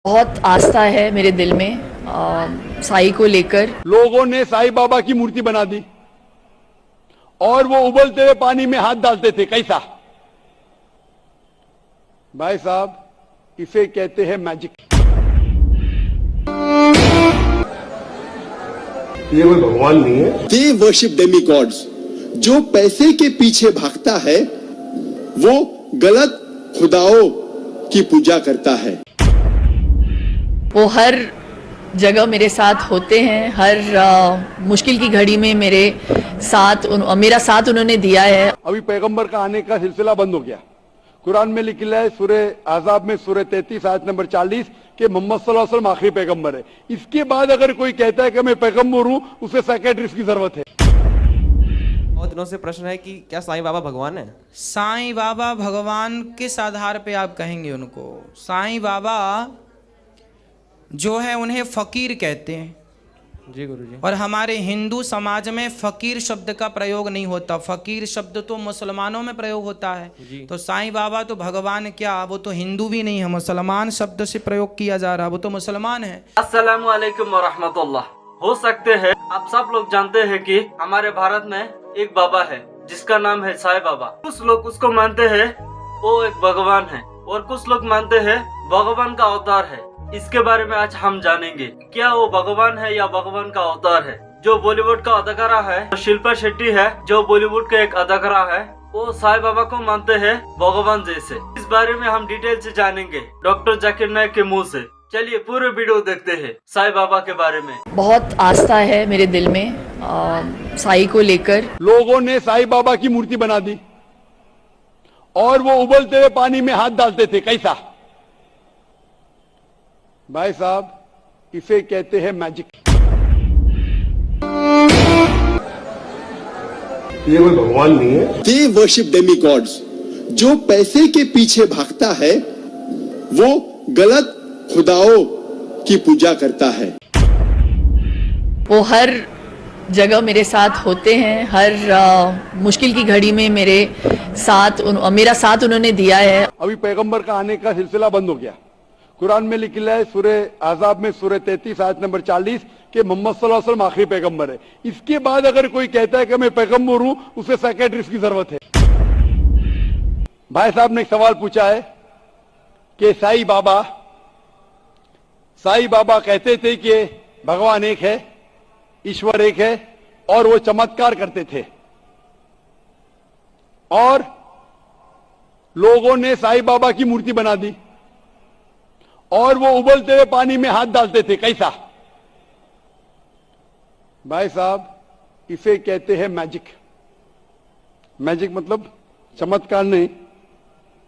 बहुत आस्था है मेरे दिल में साईं को लेकर। लोगों ने साईं बाबा की मूर्ति बना दी और वो उबलते हुए पानी में हाथ डालते थे। कैसा? भाई साहब, इसे कहते हैं मैजिक। ये कोई भगवान नहीं है। They worship Demi God's. जो पैसे के पीछे भागता है वो गलत खुदाओं की पूजा करता है। वो हर जगह मेरे साथ होते हैं, हर मुश्किल की घड़ी में मेरा साथ उन्होंने दिया है। अभी पैगंबर का आने का सिलसिला बंद हो गया। कुरान में लिखा है सूरह आज़ाब में सूरह 33 आयत नंबर 40 कि मोहम्मद सल्लल्लाहु अलैहि वसल्लम आखिरी पैगंबर है। इसके बाद अगर कोई कहता है कि मैं पैगंबर हूं, उसे साइकियाट्रिस्ट की जरूरत है। बहुत दिनों से प्रश्न है कि क्या साईं बाबा भगवान है? साईं बाबा भगवान किस आधार पे आप कहेंगे उनको? साईं बाबा जो है उन्हें फकीर कहते हैं। जी गुरुजी। और हमारे हिंदू समाज में फकीर शब्द का प्रयोग नहीं होता। फकीर शब्द तो मुसलमानों में प्रयोग होता है। तो साईं बाबा तो भगवान क्या, वो तो हिंदू भी नहीं है, मुसलमान शब्द से प्रयोग किया जा रहा, वो तो मुसलमान है। अस्सलामु अलैकुम वरहमतुल्लाह। हो सकते हैं आप सब लोग जानते हैं कि हमारे भारत में एक बाबा है जिसका नाम है साईं बाबा। कुछ लोग उसको मानते हैं वो एक भगवान है और कुछ लोग मानते हैं भगवान का अवतार है। इसके बारे में आज हम जानेंगे, क्या वो भगवान है या भगवान का अवतार है। जो बॉलीवुड का अदाकारा है शिल्पा शेट्टी है, जो बॉलीवुड का एक अदाकारा है, वो साईं बाबा को मानते हैं भगवान जैसे। इस बारे में हम डिटेल से जानेंगे डॉक्टर जाकिर नाइक के मुंह से। चलिए पूरे वीडियो देखते हैं साईं बाबा के बारे में। बहुत आस्था है मेरे दिल में साईं को लेकर। लोगों ने साईं बाबा की मूर्ति बना दी और वो उबलते हुए पानी में हाथ डालते थे। कैसा? भाई साहब, इसे कहते हैं मैजिक। ये कोई भगवान नहीं है। They worship Demi God's. जो पैसे के पीछे भागता है वो गलत खुदाओं की पूजा करता है। वो हर जगह मेरे साथ होते हैं, हर मुश्किल की घड़ी में मेरा साथ उन्होंने दिया है। अभी पैगंबर का आने का सिलसिला बंद हो गया। कुरान में लिखा है सूरह आज़ाब में सूरह 33 आयत नंबर 40 कि मोहम्मद सल्लल्लाहु अलैहि वसल्लम आखिरी पैगंबर है। इसके बाद अगर कोई कहता है कि मैं पैगंबर हूं, उसे साइकियाट्रिस्ट की जरूरत है। भाई साहब ने एक सवाल पूछा है कि साईं बाबा कहते थे कि भगवान एक है, ईश्वर एक है और वो चमत्कार करते थे और लोगों ने साईं बाबा की मूर्ति बना दी और वो उबलते हुए पानी में हाथ डालते थे। कैसा? भाई साहब, इसे कहते हैं मैजिक। मैजिक मतलब चमत्कार नहीं।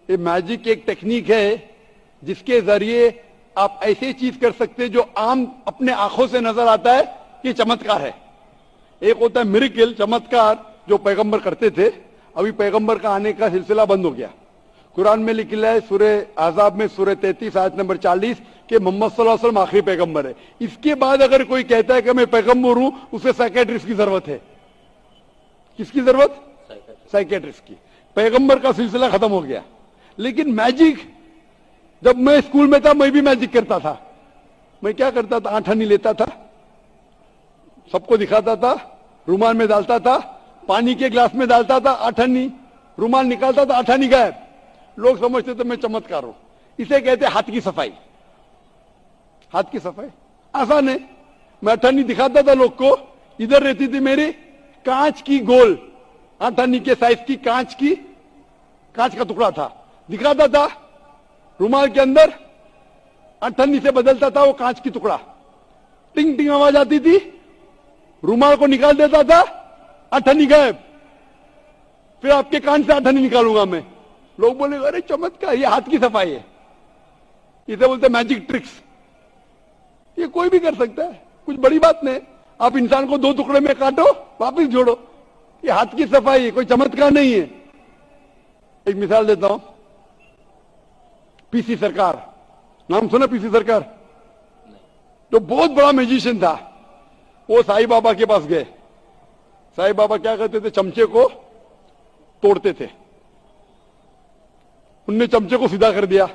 ये मैजिक एक टेक्निक है जिसके जरिए आप ऐसी चीज कर सकते हैं जो आम अपने आंखों से नजर आता है कि चमत्कार है। एक होता है मिरेकल, चमत्कार, जो पैगंबर करते थे। अभी पैगंबर का आने का सिलसिला बंद हो गया। कुरान में लिखा है सूरह आज़ाब में सूरह 33 आयत नंबर 40 कि मोहम्मद सल्लल्लाहु अलैहि वसल्लम आखिरी पैगंबर है। इसके बाद अगर कोई कहता है कि मैं पैगंबर हूं, उसे साइकियाट्रिस्ट की जरूरत है। किसकी जरूरत? साइकियाट्रिस्ट की। पैगंबर का सिलसिला खत्म हो गया। लेकिन मैजिक, जब मैं स्कूल में था मैं भी मैजिक करता था। मैं क्या करता था? आठानी लेता था, सबको दिखाता था, रुमाल में डालता था, पानी के ग्लास में डालता था, आठानी, रुमाल निकालता था, आठानी गायब। लोग समझते थे मैं चमत्कार हूं। इसे कहते हाथ की सफाई। हाथ की सफाई आसान है। मैं आठानी दिखाता था लोग को। इधर रहती थी मेरी कांच की गोल आठानी के साइज की कांच का टुकड़ा था। दिखाता था रुमाल के अंदर, आठानी से बदलता था वो कांच की टुकड़ा। टिंग टिंग आवाज आती थी, रुमाल को निकाल देता था, आठानी गायब। फिर आपके कान से आठानी निकालूंगा मैं। लोग बोले अरे चमत्कार, ये हाथ की सफाई है। इसे बोलते मैजिक ट्रिक्स। ये कोई भी कर सकता है, कुछ बड़ी बात नहीं। आप इंसान को 2 टुकड़े में काटो, वापस जोड़ो, ये हाथ की सफाई है, कोई चमत्कार नहीं है। एक मिसाल देता हूं। पीसी सरकार, नाम सुना? पीसी सरकार तो बहुत बड़ा म्यूजिशियन था। वो साईं बाबा के पास गए। साईं बाबा क्या करते थे? चमचे को तोड़ते थे। उनने चमचे को सीधा कर दिया,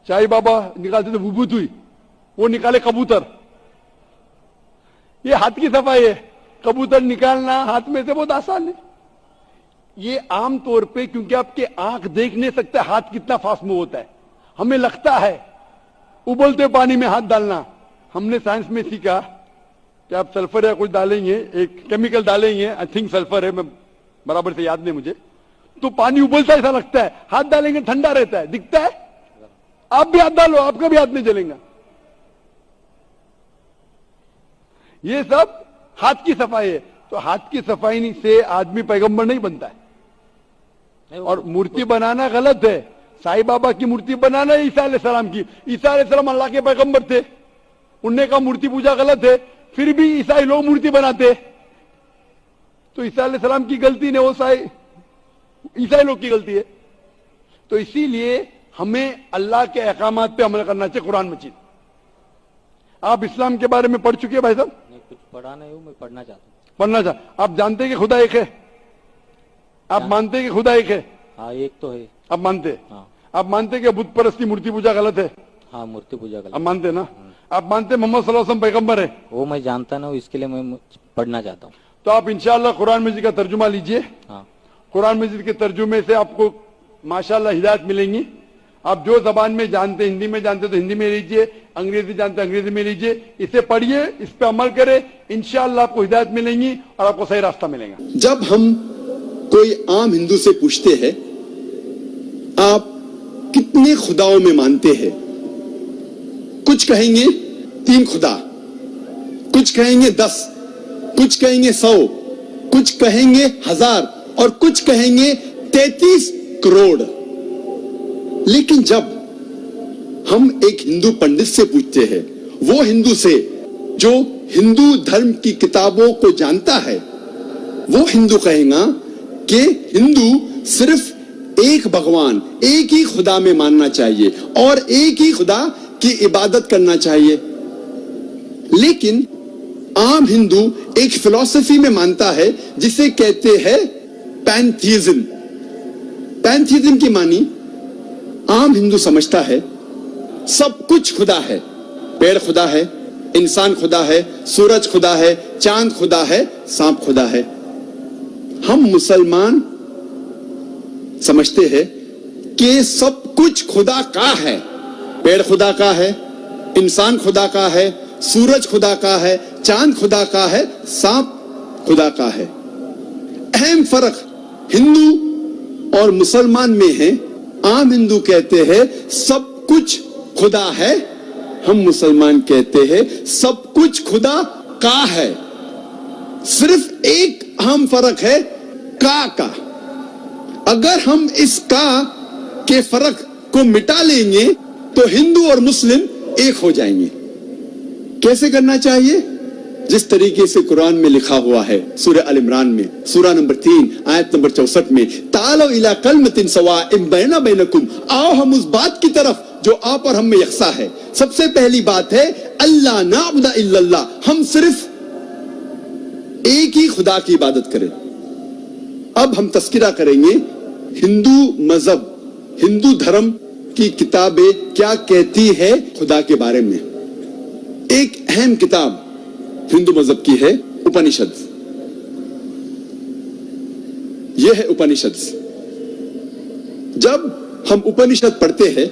साईं बाबा निकालते थे विभूत हुई, वो निकाले कबूतर। ये हाथ की सफाई है, कबूतर निकालना हाथ में से बहुत आसान है। ये आम तौर पे क्योंकि आपके आंख देख नहीं सकते हाथ कितना फास्ट मूव होता है, हमें लगता है उबलते पानी में हाथ डालना। हमने साइंस में सीखा कि आप सल्फर या कुछ डालेंगे, एक केमिकल डालेंगे, आई थिंक सल्फर है, मैं बराबर से याद नहीं मुझे, तो पानी उबलता ऐसा लगता है, हाथ डालेंगे ठंडा रहता है, दिखता है। आप भी हाथ डालो, आपका भी हाथ नहीं जलेगा। ये सब हाथ की सफाई है। तो हाथ की सफाई से आदमी पैगंबर नहीं बनता है। और मूर्ति बनाना गलत है। साईं बाबा की मूर्ति बनाना है ईसा अलैहिस्सलाम की। ईसा अलैहिस्सलाम अल्लाह के पैगंबर थे, उनने कहा मूर्ति पूजा गलत है, फिर भी ईसाई लोग मूर्ति बनाते। तो ईसा अलैहिस्सलाम की गलती नहीं, वो ईसाई लोग की गलती है। तो इसीलिए हमें अल्लाह के अहकामात पे अमल करना चाहिए। कुरान मजीद, आप इस्लाम के बारे में पढ़ चुके हैं भाई साहब? कुछ पढ़ा नहीं हूं, मैं पढ़ना चाहता हूँ। पढ़ना चाह, आप जानते हैं कि खुदा एक है? आप मानते हैं कि खुदा एक है? हाँ, एक तो है। आप मानते हैं? हाँ। आप मानते हैं कि बुत परस्ती मूर्ति पूजा गलत है? हाँ, मूर्ति पूजा गलत। आप मानते हैं ना? आप मानते हैं मोहम्मद सल्लल्लाहु अलैहि वसल्लम पैगंबर है? वो मैं जानता ना, इसके लिए मैं पढ़ना चाहता हूँ। तो आप इंशाअल्लाह कुरान मजीद का तर्जुमा लीजिए। हाँ। कुरान मजीद के तर्जुमे से आपको माशाअल्लाह हिदायत मिलेंगी। आप जो जबान में जानते, हिंदी में जानते तो हिंदी में लीजिए, अंग्रेजी जानते अंग्रेजी में लीजिए। इसे पढ़िए, इस पे अमल करें, इंशाअल्लाह आपको हिदायत मिलेंगी और आपको सही रास्ता मिलेगा। जब हम कोई आम हिंदू से पूछते हैं आप कितने खुदाओं में मानते हैं, कुछ कहेंगे 3 खुदा, कुछ कहेंगे 10, कुछ कहेंगे 100, कुछ कहेंगे 1000 और कुछ कहेंगे 33 करोड़। लेकिन जब हम एक हिंदू पंडित से पूछते हैं, वो हिंदू से जो हिंदू धर्म की किताबों को जानता है, वो हिंदू कहेगा कि हिंदू सिर्फ एक भगवान, एक ही खुदा में मानना चाहिए और एक ही खुदा की इबादत करना चाहिए। लेकिन आम हिंदू एक फिलॉसफी में मानता है जिसे कहते हैं पैंथीइज्म। पैंथीइज्म की मानी आम हिंदू समझता है सब कुछ खुदा है। पेड़ खुदा है, इंसान खुदा है, सूरज खुदा है, चांद खुदा है, सांप खुदा है। हम मुसलमान समझते हैं कि सब कुछ खुदा का है। पेड़ खुदा का है, इंसान खुदा का है, सूरज खुदा का है, चांद खुदा का है, सांप खुदा का है। अहम फर्क हिंदू और मुसलमान में है। आम हिंदू कहते हैं सब कुछ खुदा है, हम मुसलमान कहते हैं सब कुछ खुदा का है। सिर्फ एक अहम फर्क है का। अगर हम इस का के फर्क को मिटा लेंगे तो हिंदू और मुस्लिम एक हो जाएंगे। कैसे करना चाहिए? जिस तरीके से कुरान में लिखा हुआ है, सूरह अल इमरान में, सूरा नंबर 3 आयत नंबर 64 में, तालो इला कलमतिन सवाइम बैना बैनकुम, आओ हम उस बात की तरफ जो आप और हम में यकसा है। सबसे पहली बात है अल्लाह नाबुदा इल्लल्लाह, हम सिर्फ एक ही खुदा की इबादत करें। अब हम तस्किरा करेंगे हिंदू मजहब, हिंदू धर्म की किताबें क्या कहती है खुदा के बारे में। एक अहम किताब हिंदू मजहब की है उपनिषद। यह है उपनिषद। जब हम उपनिषद पढ़ते हैं,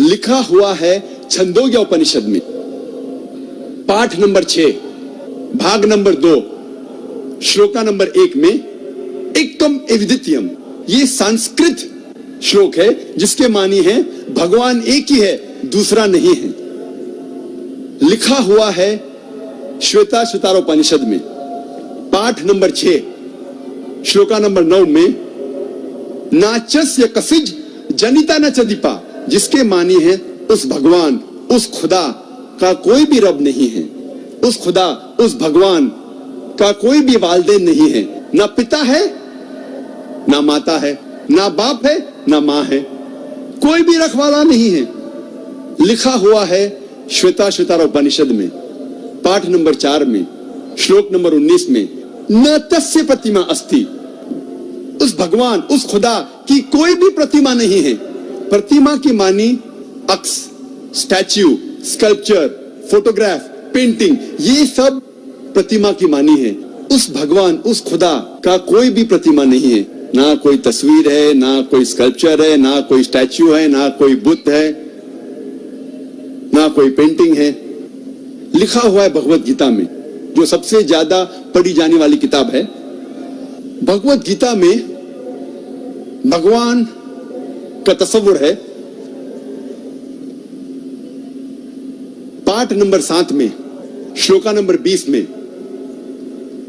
लिखा हुआ है छंदोग्य उपनिषद में, पाठ नंबर 6, भाग नंबर 2, श्लोका नंबर 1 में, एकम एविदित्यम, ये संस्कृत श्लोक है जिसके मानी है भगवान एक ही है, दूसरा नहीं है। लिखा हुआ है श्वेता श्वेतारोपनिषद में, पाठ नंबर 6, श्लोका नंबर 9 में, नाचस्य कसिज जनिता न चदीपा, जिसके मानी है उस भगवान, उस खुदा का कोई भी रब नहीं है। उस खुदा, उस भगवान का कोई भी वालिदैन नहीं है। ना पिता है, ना माता है, ना बाप है, ना मां है, कोई भी रखवाला नहीं है। लिखा हुआ है श्वेता श्वेतारोपनिषद में, पाठ नंबर 4 में, श्लोक नंबर 19 में, न तस्य प्रतिमा अस्ति, उस भगवान, उस खुदा की कोई भी प्रतिमा नहीं है, प्रतिमा की मानी अक्स, स्टैच्यू, स्कल्पचर, फोटोग्राफ, पेंटिंग, ये सब प्रतिमा की मानी है। उस भगवान, उस खुदा का कोई भी प्रतिमा नहीं है, ना कोई तस्वीर है, ना कोई स्कल्पचर है, ना कोई स्टैच्यू है, ना कोई बुत है, ना कोई पेंटिंग है। लिखा हुआ है भगवत गीता में, जो सबसे ज्यादा पढ़ी जाने वाली किताब है। भगवत गीता में भगवान का तस्वुर है। पाठ नंबर 7 में, श्लोका नंबर 20 में,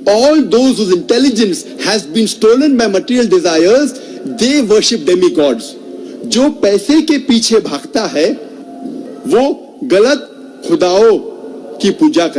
all those whose intelligence has been stolen by material desires, they worship demigods. जो पैसे के पीछे भागता है वो गलत खुदाओं की पूजा करता है।